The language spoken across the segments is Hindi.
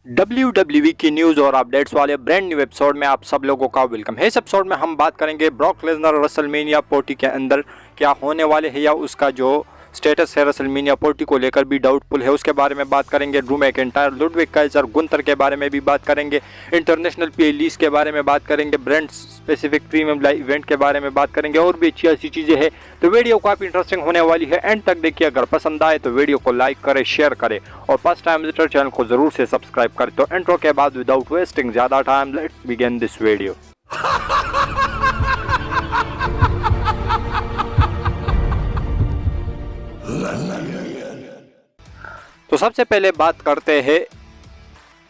WWE की न्यूज़ और अपडेट्स वाले ब्रांड न्यू एपिसोड में आप सब लोगों का वेलकम है। इस एपिसोड में हम बात करेंगे ब्रॉक लेसनर रेसलमेनिया 40 के अंदर क्या होने वाले हैं या उसका जो स्टेटस है रेसलमेनिया 40 को लेकर भी डाउटफुल है, उसके बारे में बात करेंगे। Drew McIntyre, Ludwig Kaizer, Gunther के बारे में भी बात करेंगे। इंटरनेशनल पी लीज के बारे में बात करेंगे। Brand specific premium live event के बारे में बात करेंगे और भी अच्छी अच्छी चीज़ें हैं। तो वीडियो काफ़ी इंटरेस्टिंग होने वाली है, एंड तक देखिए। अगर पसंद आए तो वीडियो को लाइक करें, शेयर करें और फर्स्ट टाइम विजिटर चैनल को जरूर से सब्सक्राइब करें। तो इंट्रो के बाद विदाउट वेस्टिंग ज़्यादा time let's begin this video. तो सबसे पहले बात करते हैं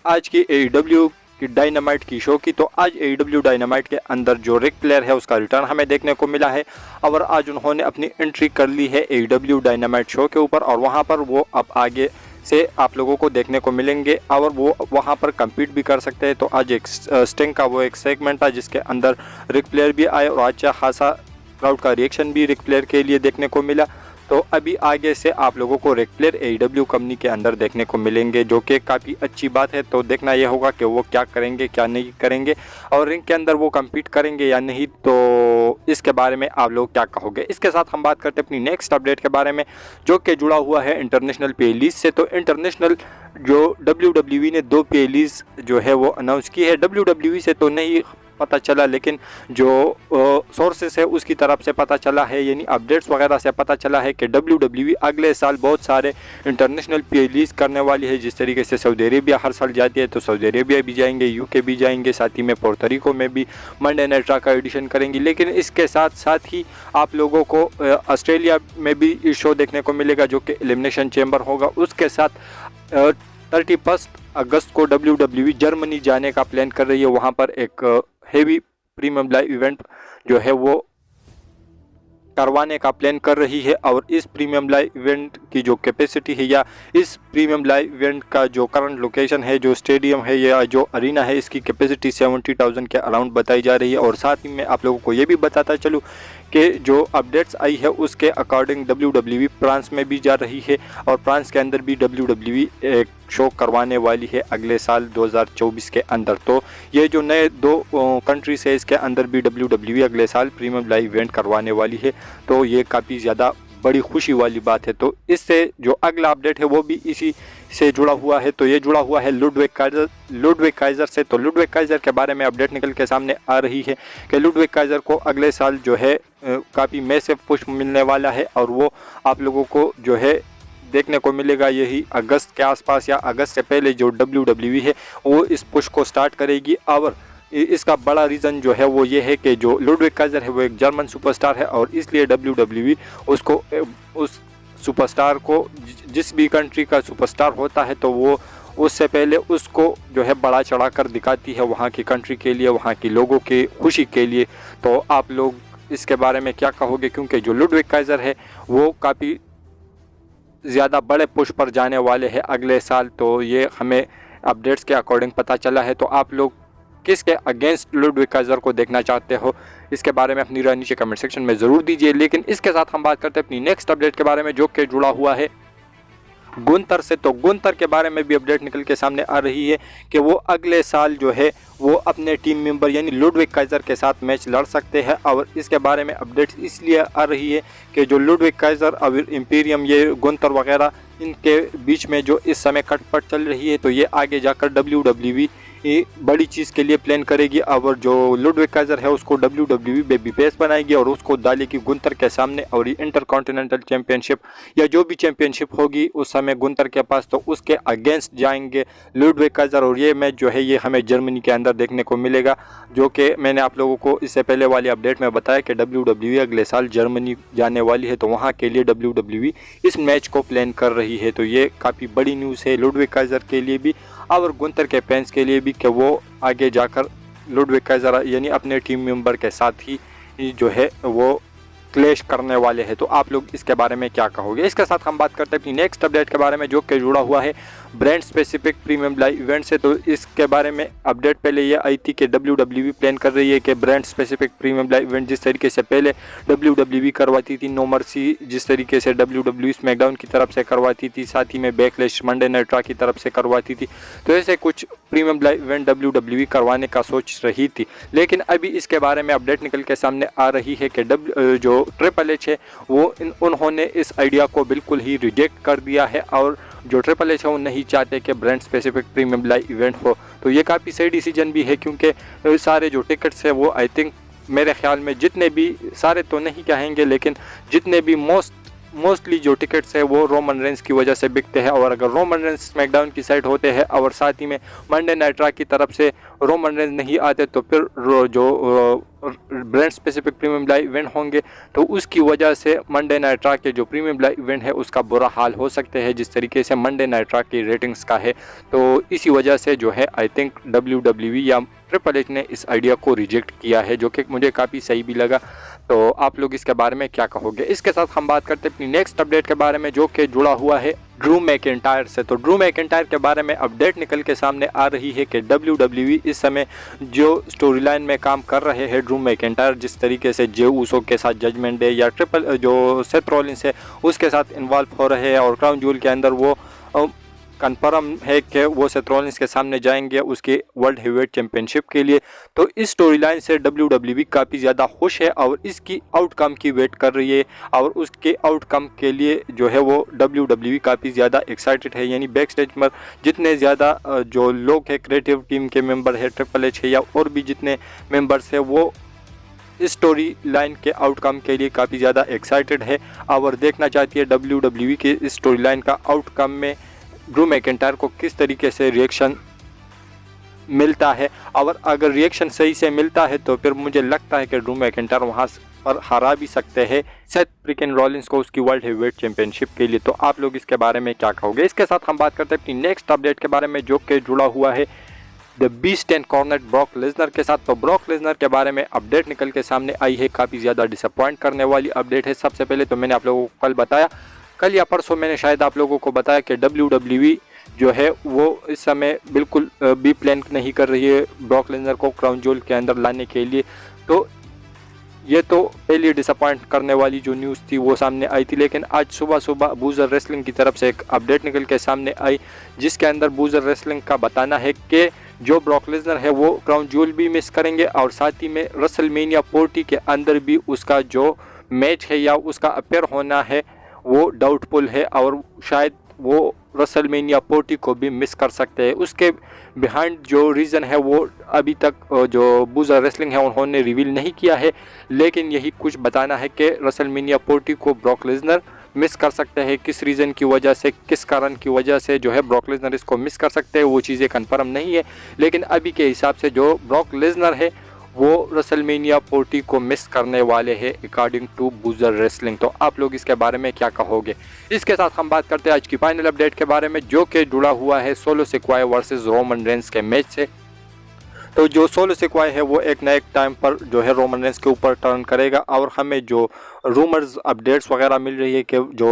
आज की AEW की डायनामाइट की शो की। तो आज AEW डायनामाइट के अंदर जो रिक फ्लेयर है उसका रिटर्न हमें देखने को मिला है और आज उन्होंने अपनी एंट्री कर ली है AEW डायनामाइट शो के ऊपर और वहां पर वो अब आगे से आप लोगों को देखने को मिलेंगे और वो वहां पर compete भी कर सकते हैं। तो आज एक स्टिंग का वो एक सेगमेंट था जिसके अंदर रिक फ्लेयर भी आए और अच्छा खासा क्राउड का रिएक्शन भी रिक फ्लेयर के लिए देखने को मिला। तो अभी आगे से आप लोगों को रिक फ्लेयर AEW कंपनी के अंदर देखने को मिलेंगे, जो कि काफ़ी अच्छी बात है। तो देखना यह होगा कि वो क्या करेंगे क्या नहीं करेंगे और रिंग के अंदर वो compete करेंगे या नहीं, तो इसके बारे में आप लोग क्या कहोगे। इसके साथ हम बात करते हैं अपनी नेक्स्ट अपडेट के बारे में, जो कि जुड़ा हुआ है इंटरनेशनल पे लीज से। तो इंटरनेशनल जो WWE ने 2 पे लीज जो है वो अनाउंस की है। WWE से तो नहीं पता चला, लेकिन जो सोर्सेस है उसकी तरफ से पता चला है, यानी अपडेट्स वगैरह से पता चला है कि WWE अगले साल बहुत सारे इंटरनेशनल पे लीज करने वाली है। जिस तरीके से सऊदी अरेबिया हर साल जाती है, तो सऊदी अरेबिया भी जाएंगे, UK भी जाएंगे, साथ ही में पोर्टोरिको में भी मंडे नाइट रॉ का एडिशन करेंगी। लेकिन इसके साथ साथ ही आप लोगों को ऑस्ट्रेलिया में भी शो देखने को मिलेगा, जो कि एलिमिनेशन चैम्बर होगा। उसके साथ 31 अगस्त को WWE जर्मनी जाने का प्लान कर रही है। वहाँ पर एक हेवी प्रीमियम लाइव इवेंट जो है वो करवाने का प्लान कर रही है और इस प्रीमियम लाइव इवेंट की जो कैपेसिटी है या इस प्रीमियम लाइव इवेंट का जो करंट लोकेशन है, जो स्टेडियम है या जो अरीना है, इसकी कैपेसिटी 70,000 के अराउंड बताई जा रही है। और साथ ही मैं आप लोगों को ये भी बताता चलूँ कि जो अपडेट्स आई है उसके अकॉर्डिंग WWE फ्रांस में भी जा रही है और फ्रांस के अंदर भी WWE एक शो करवाने वाली है अगले साल 2024 के अंदर। तो ये जो नए 2 कंट्रीज है इसके अंदर भी WWE अगले साल प्रीमियम लाइव इवेंट करवाने वाली है। तो ये काफ़ी ज़्यादा बड़ी खुशी वाली बात है। तो इससे जो अगला अपडेट है वो भी इसी से जुड़ा हुआ है। तो ये जुड़ा हुआ है लुडविग काइजर से। तो लुडविग काइजर के बारे में अपडेट निकल के सामने आ रही है कि लुडविग काइजर को अगले साल जो है काफ़ी मैसिव पुश मिलने वाला है और वो आप लोगों को जो है देखने को मिलेगा यही अगस्त के आसपास या अगस्त से पहले जो WWE है वो इस पुश को स्टार्ट करेगी। और इसका बड़ा रीज़न जो है वो ये है कि जो लुडविग काइजर है वो एक जर्मन सुपरस्टार है और इसलिए WWE उसको उस सुपरस्टार को जिस भी कंट्री का सुपरस्टार होता है तो वो उससे पहले उसको जो है बड़ा चढ़ा कर दिखाती है वहाँ की कंट्री के लिए, वहाँ के लोगों की खुशी के लिए। तो आप लोग इसके बारे में क्या कहोगे, क्योंकि जो लुडविग काइजर है वो काफ़ी ज़्यादा बड़े पुश पर जाने वाले हैं अगले साल। तो ये हमें अपडेट्स के अकॉर्डिंग पता चला है। तो आप लोग किसके अगेंस्ट लुडविग काइजर को देखना चाहते हो, इसके बारे में अपनी राय नीचे कमेंट सेक्शन में ज़रूर दीजिए। लेकिन इसके साथ हम बात करते हैं अपनी नेक्स्ट अपडेट के बारे में, जो कि जुड़ा हुआ है गुंथर से। तो गुंथर के बारे में भी अपडेट निकल के सामने आ रही है कि वो अगले साल जो है वो अपने टीम मेंबर यानी लुडविग काइजर के साथ मैच लड़ सकते हैं। और इसके बारे में अपडेट्स इसलिए आ रही है कि जो लुडविग काइजर और इम्पीरियम ये गुंथर वगैरह इनके बीच में जो इस समय खटपट चल रही है, तो ये आगे जाकर WWE बड़ी चीज़ के लिए प्लान करेगी और जो लुडविग काइजर है उसको WWE बेबी फेस बनाएगी और उसको डालेगी गुंथर के सामने। और ये इंटरकॉन्टिनेंटल चैंपियनशिप या जो भी चैंपियनशिप होगी उस समय गुंथर के पास, तो उसके अगेंस्ट जाएंगे लुडविग काइजर। और ये मैच जो है ये हमें जर्मनी के अंदर देखने को मिलेगा, जो कि मैंने आप लोगों को इससे पहले वाली अपडेट में बताया कि WWE अगले साल जर्मनी जाने वाली है, तो वहाँ के लिए WWE इस मैच को प्लान कर रही है। तो ये काफ़ी बड़ी न्यूज़ है लुडविग काइजर के लिए भी और गुंथर के फैंस के लिए भी कि वो आगे जाकर लुडविग काइजर यानी अपने टीम मेंबर के साथ ही जो है वो क्लैश करने वाले हैं। तो आप लोग इसके बारे में क्या कहोगे। इसके साथ हम बात करते हैं अपनी नेक्स्ट अपडेट के बारे में, जो कि जुड़ा हुआ है brand specific premium live events है। तो इसके बारे में अपडेट पहले ये आई थी कि WWE प्लान कर रही है कि brand specific premium live event जिस तरीके से पहले WWE करवाती थी, नो मर्सी जिस तरीके से WWE स्मैकडाउन की तरफ से करवाती थी, साथ ही में बैकलैश मंडे नाइट रॉ की तरफ से करवाती थी, तो ऐसे कुछ प्रीमियम लाइव इवेंट WWE करवाने का सोच रही थी। लेकिन अभी इसके बारे में अपडेट निकल के सामने आ रही है कि जो ट्रिपल एच है वो उन्होंने इस आइडिया को बिल्कुल ही रिजेक्ट कर दिया है और जो ट्रिपल एच है वो नहीं चाहते कि brand specific premium live event हो। तो ये काफ़ी सही डिसीजन भी है, क्योंकि सारे जो टिकट्स है वो आई थिंक मेरे ख्याल में जितने भी, सारे तो नहीं कहेंगे लेकिन जितने भी मोस्टली जो टिकट्स है वो रोमन रेंस की वजह से बिकते हैं। और अगर रोमन रेंस स्मैकडाउन की साइड होते हैं और साथ ही में मंडे नाइट रॉ की तरफ से रोमन रेंस नहीं आते, तो फिर जो brand specific premium live event होंगे तो उसकी वजह से मंडे नाइट रॉ के जो प्रीमियम लाइव इवेंट है उसका बुरा हाल हो सकते हैं, जिस तरीके से मंडे नाइट रॉ की रेटिंग्स का है। तो इसी वजह से जो है आई थिंक WWE या ट्रिपल एच ने इस आइडिया को रिजेक्ट किया है, जो कि मुझे काफ़ी सही भी लगा। तो आप लोग इसके बारे में क्या कहोगे? इसके साथ हम बात करते हैं अपनी नेक्स्ट अपडेट के बारे में, जो कि जुड़ा हुआ है ड्रू मैकिंटायर से। तो ड्रू मैकिंटायर के बारे में अपडेट निकल के सामने आ रही है कि WWE इस समय जो स्टोरी लाइन में काम कर रहे हैं ड्रू मैकिंटायर, जिस तरीके से जे ऊसो के साथ जजमेंट डे या ट्रिपल जो सेथ रॉलिंस है उसके साथ इन्वॉल्व हो रहे हैं और क्राउन जूल के अंदर वो कन्फर्म है कि वो सेथ रॉलिंस के सामने जाएंगे उसके वर्ल्ड हेवीवेट चैंपियनशिप के लिए। तो इस स्टोरी लाइन से WWE काफ़ी ज़्यादा खुश है और इसकी आउटकम की वेट कर रही है और उसके आउटकम के लिए जो है वो WWE काफ़ी ज़्यादा एक्साइटेड है। यानी बैक स्टेज पर जितने ज़्यादा जो लोग हैं, क्रिएटिव टीम के मेंबर है, ट्रिपल एच है या और भी जितने मेंबर्स है, वो इस स्टोरी लाइन के आउटकम के लिए काफ़ी ज़्यादा एक्साइटेड है और देखना चाहती है WWE के इस स्टोरी लाइन का आउटकम में ड्रू मैकिंटायर को किस तरीके से रिएक्शन मिलता है। और अगर रिएक्शन सही से मिलता है तो फिर मुझे लगता है कि ड्रू मैकिंटायर वहाँ पर हरा भी सकते हैं सेथ फ्रीकिन रॉलिंस को उसकी वर्ल्ड हेवीवेट चैंपियनशिप के लिए। तो आप लोग इसके बारे में क्या कहोगे? इसके साथ हम बात करते हैं अपनी नेक्स्ट अपडेट के बारे में, जो कि जुड़ा हुआ है the beast and cornet Brock Lesnar के साथ। तो ब्रॉक लेसनर के बारे में अपडेट निकल के सामने आई है, काफ़ी ज़्यादा डिसअपॉइंट करने वाली अपडेट है। सबसे पहले तो मैंने आप लोगों को कल बताया, कल या परसों मैंने शायद आप लोगों को बताया कि WWE जो है वो इस समय बिल्कुल भी प्लान नहीं कर रही है ब्रॉक लेसनर को क्राउन जूल के अंदर लाने के लिए। तो ये तो पहली डिसअपॉइंट करने वाली जो न्यूज़ थी वो सामने आई थी। लेकिन आज सुबह सुबह बूजर रेसलिंग की तरफ से एक अपडेट निकल के सामने आई, जिसके अंदर बूजर रेसलिंग का बताना है कि जो ब्रॉक लेसनर है वो क्राउन जूल भी मिस करेंगे और साथ ही में रेसलमेनिया 40 के अंदर भी उसका जो मैच है या उसका अपेयर होना है वो डाउटफुल है और शायद वो रेसलमेनिया 40 को भी मिस कर सकते हैं। उसके बिहाइंड जो रीज़न है वो अभी तक जो बूजर रेसलिंग है उन्होंने रिवील नहीं किया है, लेकिन यही कुछ बताना है कि रेसलमेनिया 40 को ब्रॉक लेसनर मिस कर सकते हैं। किस रीज़न की वजह से, किस कारण की वजह से जो है ब्रॉक लेसनर इसको मिस कर सकते हैं वो चीज़ें कन्फर्म नहीं है, लेकिन अभी के हिसाब से जो ब्रॉक लेसनर है वो रेसलमेनिया 40 को मिस करने वाले हैं अकॉर्डिंग टू बूजर रेसलिंग। तो आप लोग इसके बारे में क्या कहोगे? इसके साथ हम बात करते हैं आज की फाइनल अपडेट के बारे में, जो कि जुड़ा हुआ है सोलो सिक्वाया वर्सेस रोमन रेंस के मैच से। तो जो सोलो सिक्वाया है वो एक नए टाइम पर जो है रोमन रेंस के ऊपर टर्न करेगा और हमें जो रूमर्स अपडेट्स वगैरह मिल रही है कि जो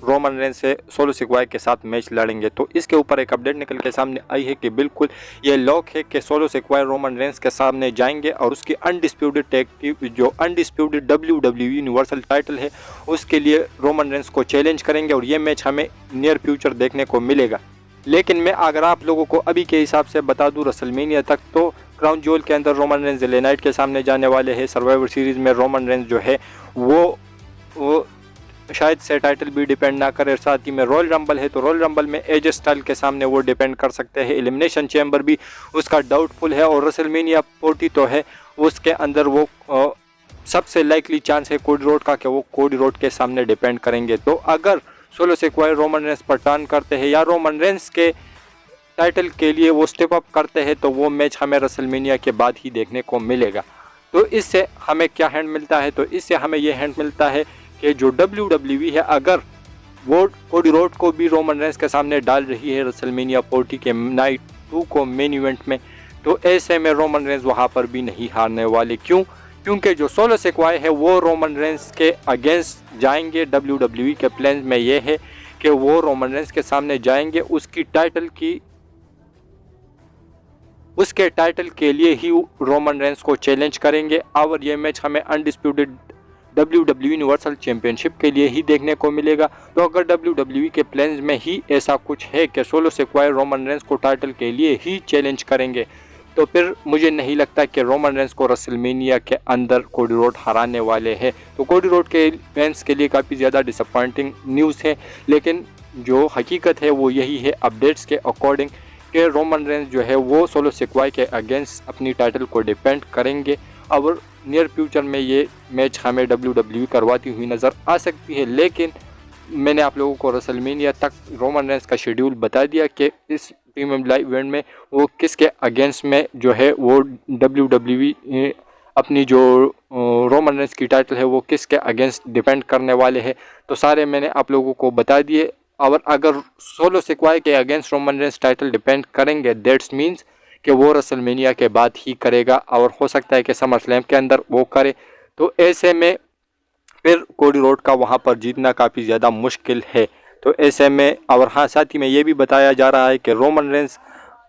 रोमन रेंस से सोलो सिक्वाया के साथ मैच लड़ेंगे। तो इसके ऊपर एक अपडेट निकल के सामने आई है कि बिल्कुल ये लॉक है कि सोलो सिक्वाया रोमन रेंस के सामने जाएंगे और उसकी अनडिस्प्यूटेड टैग जो अनडिस्प्यूटेड WWE यूनिवर्सल टाइटल है उसके लिए रोमन रेंस को चैलेंज करेंगे और ये मैच हमें नियर फ्यूचर देखने को मिलेगा। लेकिन मैं अगर आप लोगों को अभी के हिसाब से बता दूं रेसलमेनिया तक, तो क्राउन जूल के अंदर रोमन रेंस LA नाइट के सामने जाने वाले हैं। सर्वाइवर सीरीज़ में रोमन रेंस जो है वो शायद से टाइटल भी डिपेंड ना करे। साथ ही में रॉयल रंबल है तो रॉयल रंबल में एज स्टाइल के सामने वो डिपेंड कर सकते हैं। एलिमिनेशन चैम्बर भी उसका डाउटफुल है और रेसलमेनिया 40 तो है उसके अंदर वो सबसे लाइकली चांस है कोडी रोड का कि वो कोडी रोड के सामने डिपेंड करेंगे। तो अगर सोलो सिक्वाया रोमन रेंस पर टर्न करते हैं या रोमन रेंस के टाइटल के लिए वो स्टेप अप करते हैं तो वो मैच हमें रेसलमेनिया के बाद ही देखने को मिलेगा। तो इससे हमें क्या हैंड मिलता है? तो इससे हमें ये हैंड मिलता है कि जो WWE है अगर वो कोडी रोड को भी रोमन रेंस के सामने डाल रही है रेसलमेनिया 40 के नाइट 2 को मेन इवेंट में, तो ऐसे में रोमन रेंस वहाँ पर भी नहीं हारने वाले। क्यों? क्योंकि जो सोलो सिक्वाया है वो रोमन रेंस के अगेंस्ट जाएंगे। WWE के प्लान में ये है कि वो रोमन रेंस के सामने जाएंगे, उसके टाइटल के लिए ही रोमन रेंस को चैलेंज करेंगे और ये मैच हमें अनडिस्प्यूटेड WWE यूनिवर्सल चैंपियनशिप के लिए ही देखने को मिलेगा। तो अगर WWE के प्लान्स में ही ऐसा कुछ है कि सोलो सिकोआ रोमन रेंस को टाइटल के लिए ही चैलेंज करेंगे, तो फिर मुझे नहीं लगता कि रोमन रेंस को रेसलमेनिया के अंदर कोडी रोड हराने वाले हैं। तो कोडी रोड के फैंस के लिए काफ़ी ज़्यादा डिसअपॉइंटिंग न्यूज़ है, लेकिन जो हकीकत है वो यही है अपडेट्स के अकॉर्डिंग कि रोमन रेंस जो है वो सोलो सिकोआ के अगेंस्ट अपनी टाइटल को डिफेंड करेंगे और नियर फ्यूचर में ये मैच हमें WWE करवाती हुई नज़र आ सकती है। लेकिन मैंने आप लोगों को रेसलमेनिया तक रोमन रेंस का शेड्यूल बता दिया कि इस प्रीमियम लाइव इवेंट में वो किसके अगेंस्ट में जो है वो WWE अपनी जो रोमन रेंस की टाइटल है वो किसके अगेंस्ट डिफेंड करने वाले हैं। तो सारे मैंने आप लोगों को बता दिए। और अगर सोलो सिकोआ के against Roman Reigns title defend करेंगे, दैट्स मीन्स कि वो रेसलमेनिया के बाद ही करेगा और हो सकता है कि समर स्लैम के अंदर वो करे। तो ऐसे में फिर कोडी रोड का वहाँ पर जीतना काफ़ी ज़्यादा मुश्किल है। तो ऐसे में और हाँ, साथ ही में ये भी बताया जा रहा है कि रोमन रेंस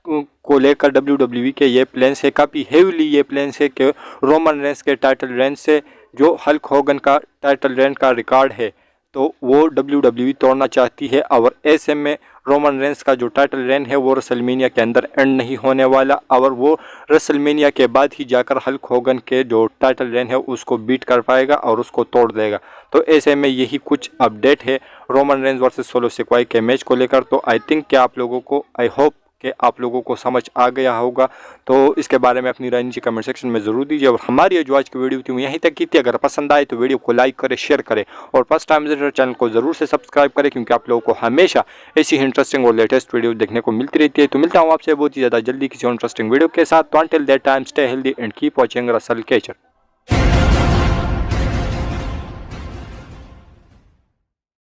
को लेकर WWE के ये प्लान्स है, काफ़ी हेवीली ये प्लान्स है कि रोमन रेंस के टाइटल रेंज से जो हल्क होगन का टाइटल रेंज का रिकॉर्ड है तो वो WWE तोड़ना चाहती है। और ऐसे में रोमन रेंस का जो टाइटल रेन है वो रेसलमेनिया के अंदर एंड नहीं होने वाला और वो रेसलमेनिया के बाद ही जाकर हल्क होगन के जो टाइटल रेन है उसको बीट कर पाएगा और उसको तोड़ देगा। तो ऐसे में यही कुछ अपडेट है Roman Reigns versus solo Sikoa के मैच को लेकर। तो आई थिंक कि आप लोगों को, आई होप कि आप लोगों को समझ आ गया होगा। तो इसके बारे में अपनी राय नीचे कमेंट सेक्शन में ज़रूर दीजिए। और हमारी जो आज की वीडियो थी वो यहीं तक की थी। अगर पसंद आए तो वीडियो को लाइक करें, शेयर करें और फर्स्ट टाइम विजिटर चैनल को ज़रूर से सब्सक्राइब करें, क्योंकि आप लोगों को हमेशा ऐसी इंटरेस्टिंग और लेटेस्ट वीडियो देखने को मिलती रहती है। तो मिलता हूँ आपसे बहुत ही ज़्यादा जल्दी किसी इंटरेस्टिंग वीडियो के साथ। तो until that time stay healthy and keep watching Russell catcher.